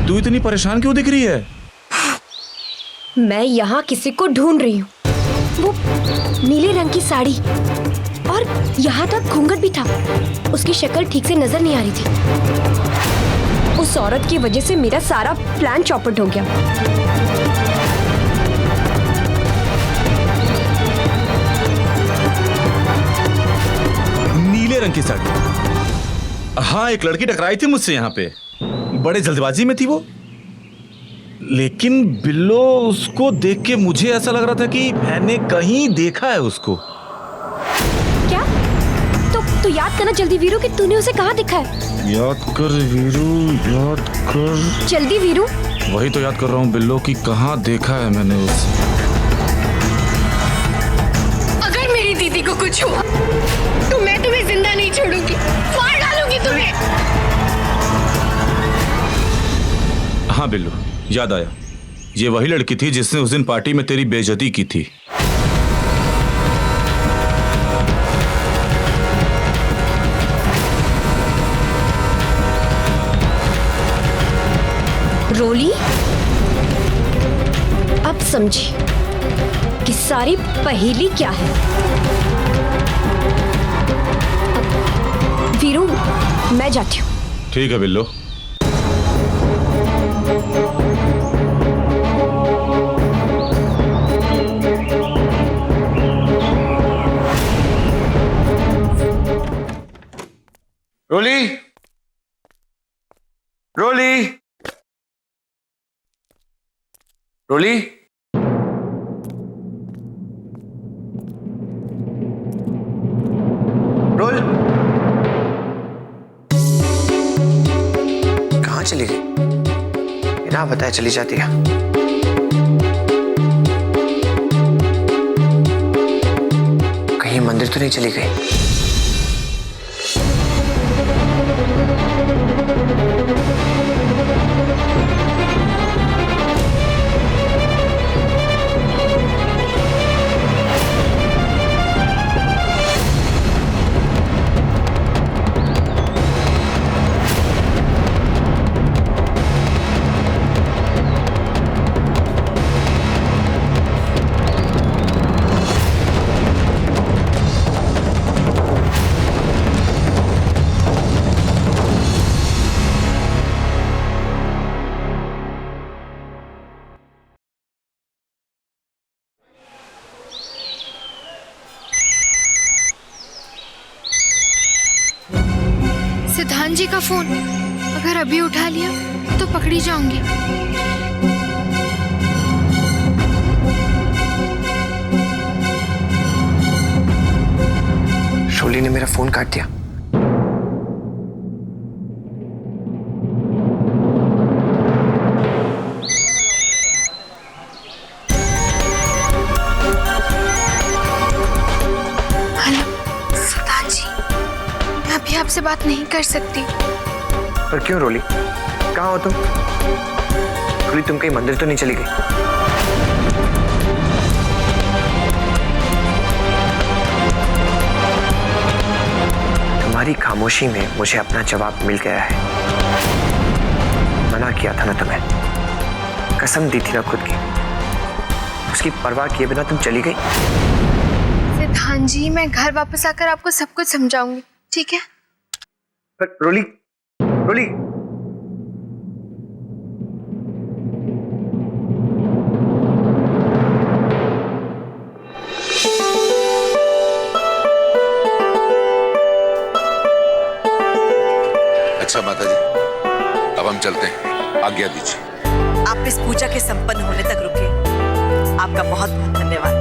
तू इतनी परेशान क्यों दिख रही है? मैं यहाँ किसी को ढूंढ रही हूँ। वो नीले रंग की साड़ी और यहाँ तक घूंघट भी था। उसकी शक्ल ठीक से नजर नहीं आ रही थी। उस औरत की वजह से मेरा सारा प्लान चौपट हो गया। नीले रंग की साड़ी? हाँ, एक लड़की टकराई थी मुझसे यहाँ पे, बड़े जल्दबाजी में थी वो। लेकिन बिल्लो, उसको देख के मुझे ऐसा लग रहा था कि मैंने कहीं देखा है उसको। क्या? तो याद करना जल्दी वीरू कि तूने उसे कहाँ देखा है। याद कर वीरू, याद कर। जल्दी वीरू। वही तो याद कर रहा हूँ बिल्लो कि कहाँ देखा है मैंने उसे। अगर मेरी दीदी को कुछ हुआ तो मैं तुम्हें जिंदा नहीं छोड़ूंगी, मार डालूंगी तुम्हें। हाँ बिल्लो, याद आया। ये वही लड़की थी जिसने उस दिन पार्टी में तेरी बेइज्जती की थी। रोली, अब समझी कि सारी पहेली क्या है। वीरू, मैं जाती हूँ। ठीक है बिल्लो। रोली, रोली, रोली। रोल। कहाँ चली गई? बिना बताए चली जाती है। कहीं मंदिर तो नहीं चली गई? सिद्धांत जी का फोन, अगर अभी उठा लिया तो पकड़ी जाऊंगी। शोली ने मेरा फोन काट दिया। आपसे बात नहीं कर सकती। पर क्यों रोली? कहाँ हो तुम? रोली, तुम कहीं मंदिर तो नहीं चली गई? तुम्हारी खामोशी में मुझे अपना जवाब मिल गया है। मना किया था ना तुम्हें, कसम दी थी ना खुद की, उसकी परवाह किए बिना तुम चली गई। सिद्धांत जी, मैं घर वापस आकर आपको सब कुछ समझाऊंगी, ठीक है? पर रोली, रोली, अच्छा माता जी, अब हम चलते हैं, आज्ञा दीजिए। आप इस पूजा के संपन्न होने तक रुके, आपका बहुत बहुत धन्यवाद।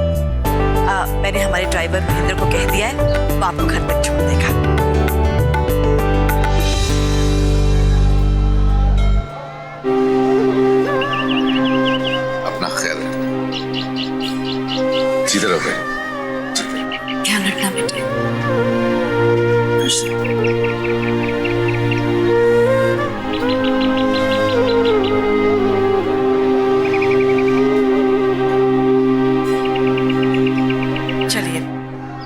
मैंने हमारे ड्राइवर महेंद्र को कह दिया है, वो आपको घर तक छोड़ देगा। अपना ख्याल रखना। सीधे रहो भाई। ध्यान रखना बेटे। चलिए,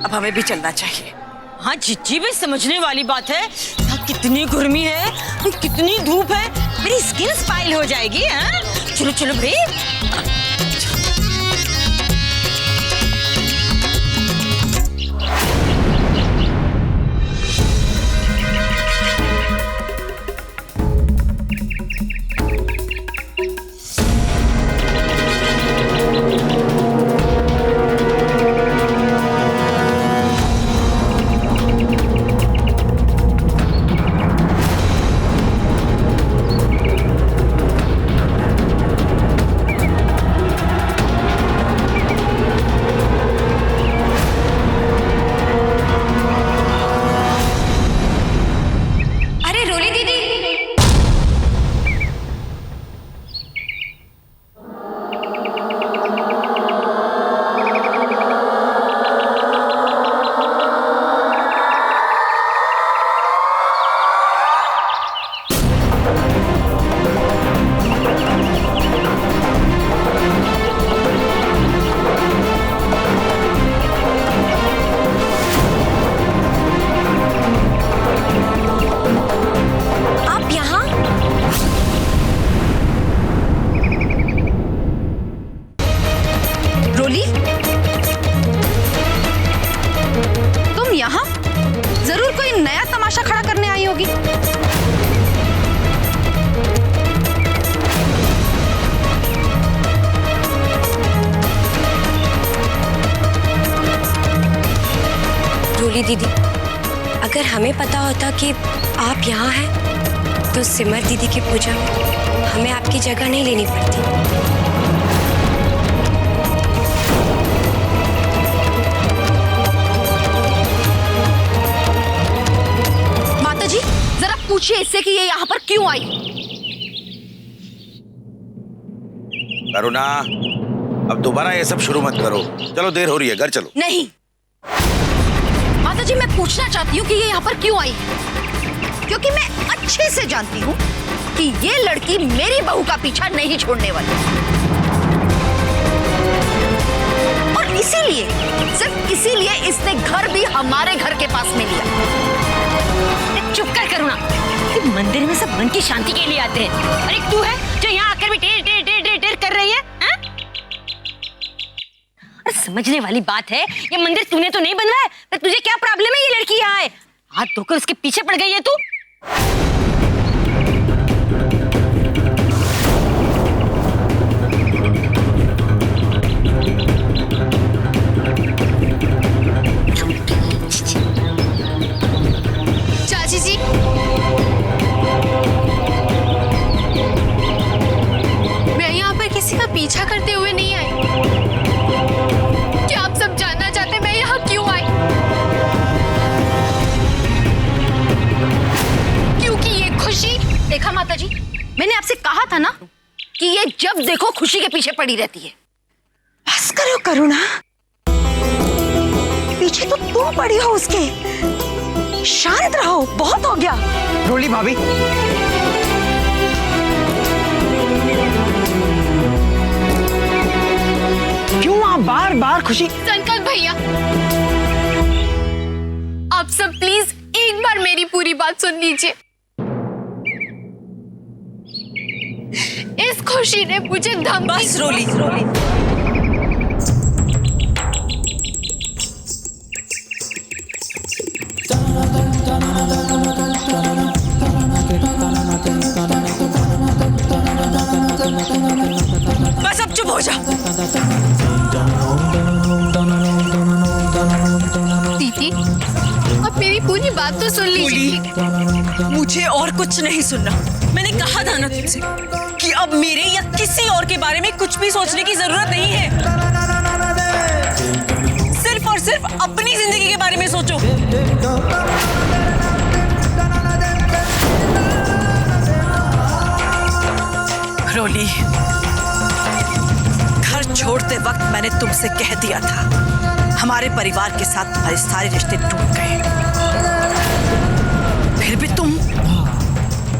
अब हमें भी चलना चाहिए। हाँ जिज्जी भी समझने वाली बात है। कितनी गर्मी है, कितनी धूप है, मेरी स्किन स्पाइल घायल हो जाएगी। हाँ चलो चलो भाई। दीदी, अगर हमें पता होता कि आप यहाँ हैं तो सिमर दीदी की पूजा में हमें आपकी जगह नहीं लेनी पड़ती। माता जी जरा पूछिए इससे कि ये यहाँ पर क्यों आई। करुणा, अब दोबारा ये सब शुरू मत करो। चलो देर हो रही है, घर चलो। नहीं माता जी, मैं पूछना चाहती हूँ कि ये यहाँ पर क्यों आई, क्योंकि मैं अच्छे से जानती हूँ कि ये लड़की मेरी बहू का पीछा नहीं छोड़ने वाली, और इसीलिए, सिर्फ इसीलिए इसने घर भी हमारे घर के पास में लिया। चुप कर करुणा, कि मंदिर में सब मन की शांति के लिए आते हैं, और एक तू है जो यहाँ आकर भी टेर टेर टेर टेर टेर कर रही है। समझने वाली बात है, ये मंदिर तूने तो नहीं बनवाया, पर तुझे क्या प्रॉब्लम है ये लड़की यहाँ है? हाथ धोकर उसके पीछे पड़ गई है तू। चाची जी, मैं यहाँ पर किसी का पीछा करते हुए नहीं आई। क्या आप सब जानना चाहते मैं यहाँ क्यों आई? क्योंकि ये खुशी। देखा माता जी, मैंने आपसे कहा था ना कि ये जब देखो खुशी के पीछे पड़ी रहती है। बस करो करुणा, पीछे तो तुम पड़ी हो उसके। शांत रहो, बहुत हो गया। रोली भाभी, क्यों आप बार बार खुशी? संकल्प भैया, आप सब प्लीज एक बार मेरी पूरी बात सुन लीजिए। इस खुशी ने मुझे धमकी। बस रोली, बस अब चुप हो जा। दीदी, अब मेरी पूरी बात तो सुन लीजिए। मुझे और कुछ नहीं सुनना। मैंने कहा था ना तुमसे कि अब मेरे या किसी और के बारे में कुछ भी सोचने की जरूरत नहीं है। सिर्फ और सिर्फ अपनी जिंदगी के बारे में सोचो। रोली, घर छोड़ते वक्त मैंने तुमसे कह दिया था हमारे परिवार के साथ हमारे सारे रिश्ते टूट गए, फिर भी तुम।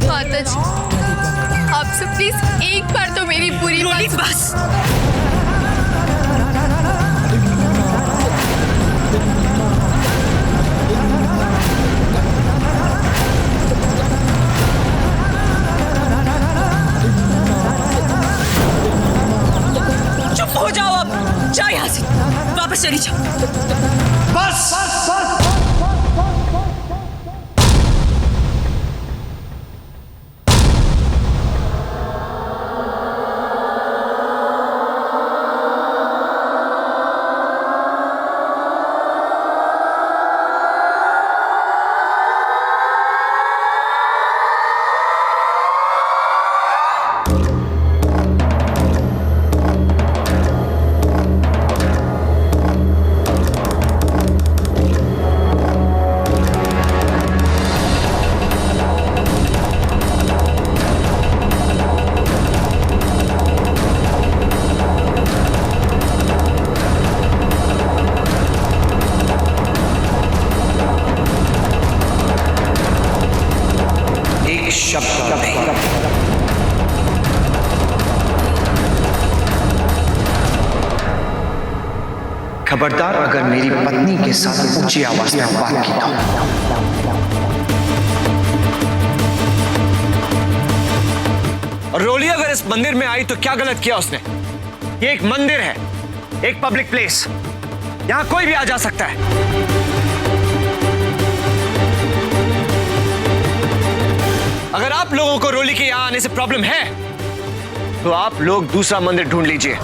माता जी, आप सब प्लीज एक बार तो मेरी पूरी रोली बात। बस। वापस चली जाओ। बस एक शब्द नहीं। खबरदार अगर मेरी पत्नी के साथ ऊंची आवाज में बात की तो। और रोली अगर इस मंदिर में आई तो क्या गलत किया उसने? ये एक मंदिर है, एक पब्लिक प्लेस, यहां कोई भी आ जा सकता है। अगर आप लोगों को रोली के यहां आने से प्रॉब्लम है तो आप लोग दूसरा मंदिर ढूंढ लीजिए।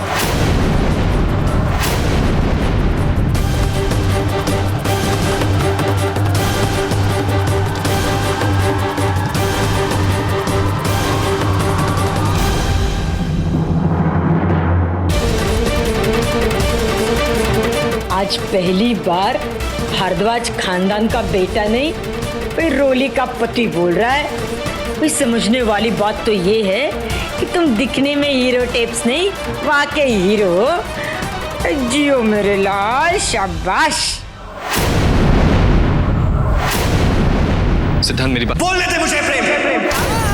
आज पहली बार भारद्वाज खानदान का बेटा नहीं, कोई रोली का पति बोल रहा है। कोई समझने वाली बात तो ये है कि तुम दिखने में हीरो टेप्स नहीं, वाकई हीरो हो। जियो मेरे लाल, शाबाश। सिद्धांत मेरी बात बोलने दे मुझे प्रेम।